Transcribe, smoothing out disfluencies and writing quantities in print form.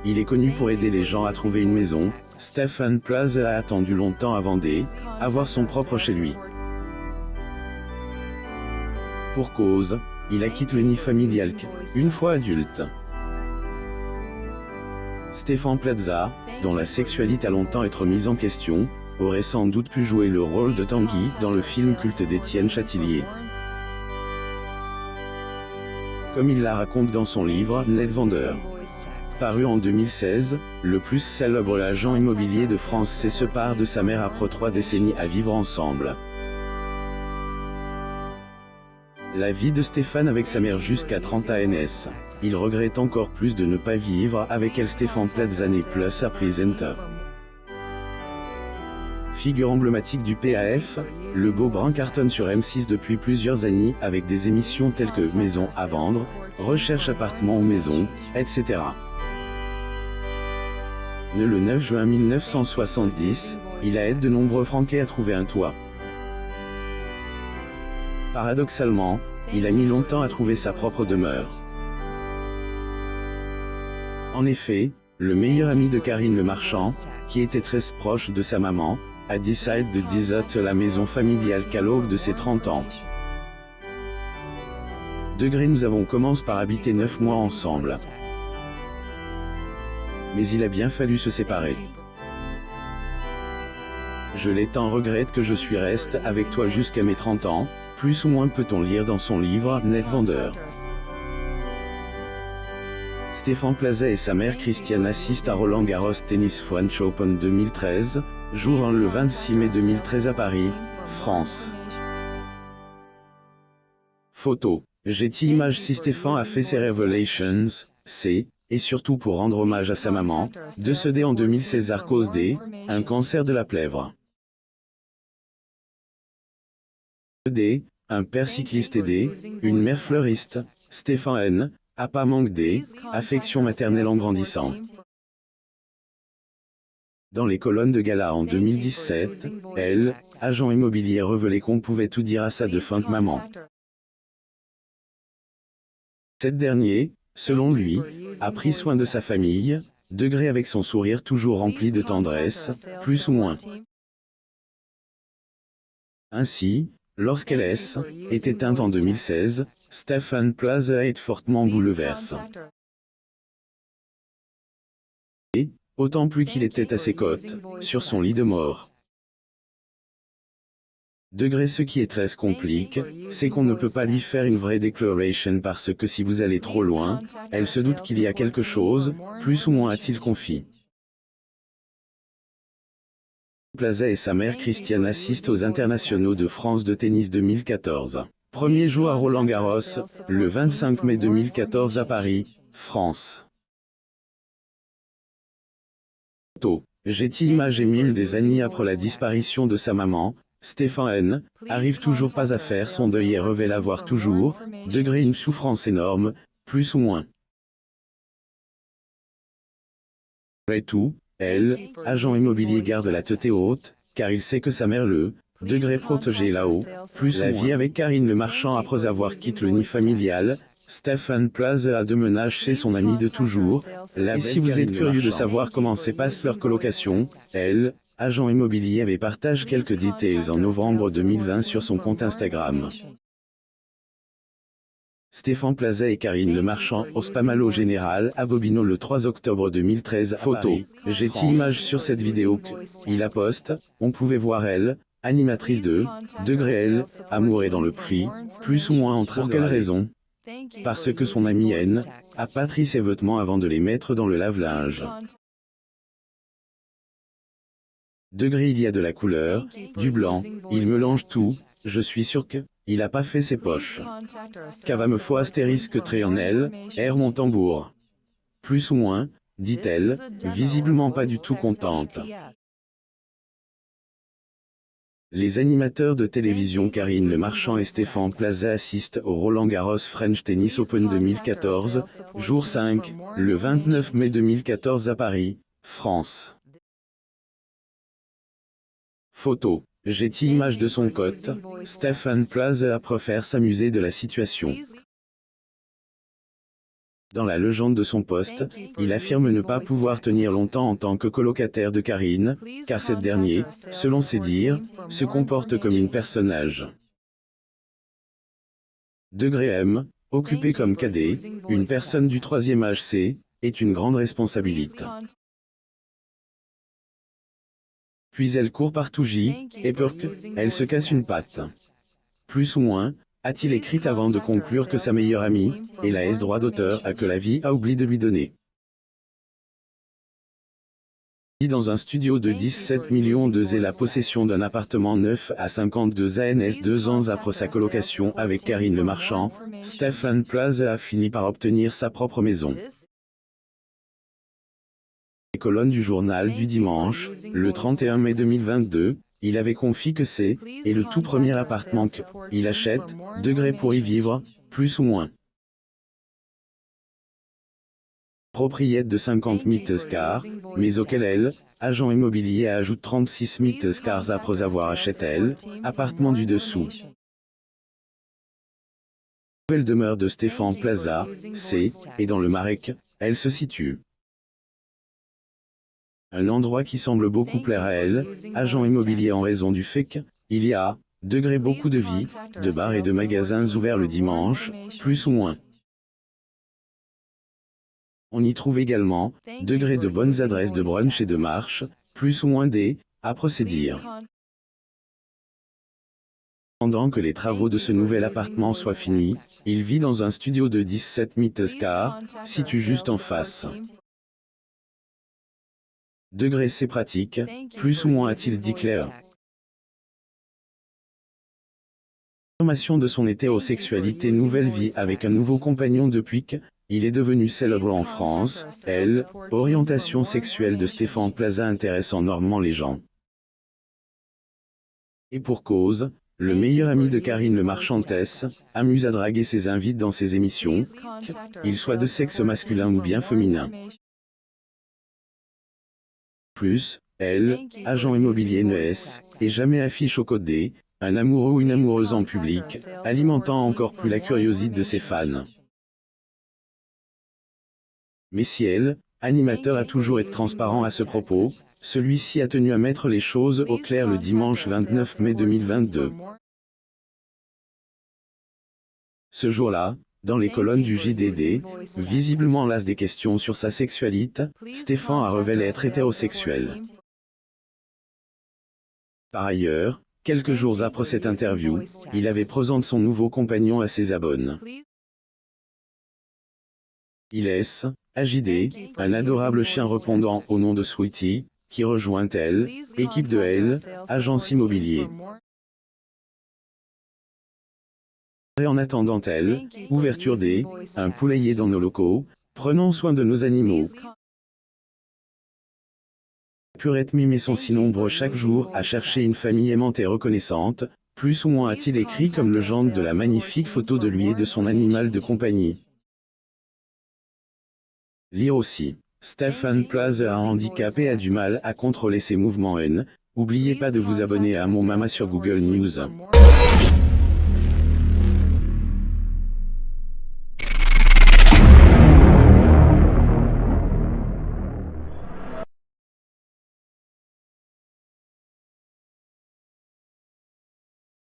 Il est connu pour aider les gens à trouver une maison. Stéphane Plaza a attendu longtemps avant d'avoir son propre chez lui. Pour cause, il a quitté le nid familial une fois adulte. Stéphane Plaza, dont la sexualité a longtemps été mise en question, aurait sans doute pu jouer le rôle de Tanguy dans le film culte d'Étienne Châtillier. Comme il la raconte dans son livre « Net Vendeur ». Paru en 2016, le plus célèbre agent immobilier de France se sépare de sa mère après 3 décennies à vivre ensemble. La vie de Stéphane avec sa mère jusqu'à 30 ans. Il regrette encore plus de ne pas vivre avec elle. Stéphane Plaza n'est plus à présenter. Figure emblématique du PAF, le beau brun cartonne sur M6 depuis plusieurs années avec des émissions telles que Maison à vendre, Recherche appartement ou maison, etc. Né le 9 juin 1970, il a aidé de nombreux Français à trouver un toit. Paradoxalement, il a mis longtemps à trouver sa propre demeure. En effet, le meilleur ami de Karine Le Marchand, qui était très proche de sa maman, a décidé de déserter la maison familiale qu'à l'aube de ses 30 ans. Nous avons commencé par habiter 9 mois ensemble. Mais il a bien fallu se séparer. Je l'ai tant regrette que je suis resté avec toi jusqu'à mes 30 ans, plus ou moins peut-on lire dans son livre « Net Vendeur ». Stéphane Plaza et sa mère Christiane assistent à Roland Garros Tennis French Open 2013, jour 1 le 26 mai 2013 à Paris, France. Photo. Getty Images. Si Stéphane a fait ses Revelations, c'est, et surtout pour rendre hommage à sa maman, décédée en 2016 à cause d'un cancer de la plèvre. Un père cycliste aidé, une mère fleuriste, Stéphane a pas manqué d'affection maternelle en grandissant. Dans les colonnes de Gala en 2017, agent immobilier, révélait qu'on pouvait tout dire à sa défunte maman. Cette dernière, selon lui, a pris soin de sa famille, avec son sourire toujours rempli de tendresse, plus ou moins. Ainsi, lorsqu'elle est éteinte en 2016, Stéphane Plaza est fortement bouleversé. Et, autant plus qu'il était à ses côtés, sur son lit de mort. Ce qui est très compliqué, c'est qu'on ne peut pas lui faire une vraie déclaration parce que si vous allez trop loin, elle se doute qu'il y a quelque chose, plus ou moins a-t-il confié. Plaza et sa mère Christiane assistent aux internationaux de France de tennis 2014. Premier jour à Roland Garros, le 25 mai 2014 à Paris, France. Photo. Getty Images. Émile des années après la disparition de sa maman, Stéphane arrive toujours pas à faire son deuil et révèle avoir toujours une souffrance énorme, plus ou moins. Après tout, agent immobilier, garde la tête haute, car il sait que sa mère protégée là-haut, plus la vie avec Karine Le Marchand après avoir quitté le nid familial. Stéphane Plaza a déménagé chez son ami de toujours, et si vous êtes curieux de savoir comment se passe leur colocation, agent immobilier avait partagé quelques détails en novembre 2020 sur son compte Instagram. Stéphane Plaza et Karine Le Marchand au Spamalo Général à Bobino le 3 octobre 2013. Photo. Getty Images. Sur cette vidéo qu'il a poste, on pouvait voir animatrice de amour et dans le prix, plus ou moins entre. Pour quelle raison? Parce que son ami a pas trié ses vêtements avant de les mettre dans le lave-linge. Il y a de la couleur, du blanc, il mélange tout, je suis sûr que il a pas fait ses poches. Cava me faut astérisque trait en mon tambour. Plus ou moins, dit-elle, visiblement pas du tout contente. Les animateurs de télévision Karine Le Marchand et Stéphane Plaza assistent au Roland Garros French Tennis Open 2014, jour 5, le 29 mai 2014 à Paris, France. Photo. Getty Images. De son côté, Stéphane Plaza préfère s'amuser de la situation. Dans la légende de son poste, il affirme ne pas pouvoir tenir longtemps en tant que colocataire de Karine, car cette dernière, selon ses dires, se comporte comme une personnage. Degré M, occupé comme cadet, une personne du troisième âge C, est une grande responsabilité. Puis elle court partout J, et Purk, elle se casse une patte. Plus ou moins, a-t-il écrit avant de conclure que sa meilleure amie, et la S droit d'auteur à que la vie a oublié de lui donner. Dans un studio de 17 millions de et la possession d'un appartement neuf à 52 ans 2 ans après sa colocation avec Karine Le Marchand, Stéphane Plaza a fini par obtenir sa propre maison. Les colonnes du journal du dimanche, le 31 mai 2022, il avait confié que c'est, et le tout premier appartement qu'il achète, degré pour y vivre, plus ou moins. Propriétaire de 50 000 scars, mais auquel elle, agent immobilier ajoute 36 000 scars après avoir acheté elle, appartement du dessous. Nouvelle demeure de Stéphane Plaza, C, et dans le Marek, elle se situe. Un endroit qui semble beaucoup plaire à elle, agent immobilier en raison du fait qu'il y a, degré beaucoup de vie, de bars et de magasins ouverts le dimanche, plus ou moins. On y trouve également, degré de bonnes adresses de brunch et de marche, plus ou moins des, à procédure. Pendant que les travaux de ce nouvel appartement soient finis, il vit dans un studio de 17 000 scars, situé juste en face. Degré c'est pratique, plus ou moins a-t-il dit Claire. Confirmation de son hétérosexualité nouvelle vie avec un nouveau compagnon depuis qu'il est devenu célèbre en France, elle, orientation sexuelle de Stéphane Plaza intéressant normalement les gens. Et pour cause, le meilleur ami de Karine Le Marchantesse, amuse à draguer ses invités dans ses émissions, qu'ils soient de sexe masculin ou bien féminin. Plus, elle, agent immobilier NES, et jamais affiche au codé, un amoureux ou une amoureuse en public, alimentant encore plus la curiosité de ses fans. Mais si elle, animateur a toujours été transparent à ce propos, celui-ci a tenu à mettre les choses au clair le dimanche 29 mai 2022. Ce jour-là, dans les colonnes du JDD, visiblement las des questions sur sa sexualité, Stéphane a révélé être hétérosexuel. Par ailleurs, quelques jours après cette interview, il avait présenté son nouveau compagnon à ses abonnés. Il est, AJD, un adorable chien répondant au nom de Sweetie, qui rejoint elle, équipe de elle, agence immobilier. Et en attendant elle, ouverture des, un poulailler dans nos locaux, prenons soin de nos animaux. Purette mime et sont si nombreux chaque jour à chercher une famille aimante et reconnaissante, plus ou moins a-t-il écrit comme le genre de la magnifique photo de lui et de son animal de compagnie. Lire aussi. Stéphane Plaza a un handicap et a du mal à contrôler ses mouvements N. N'oubliez pas de vous abonner à mon Mama sur Google News.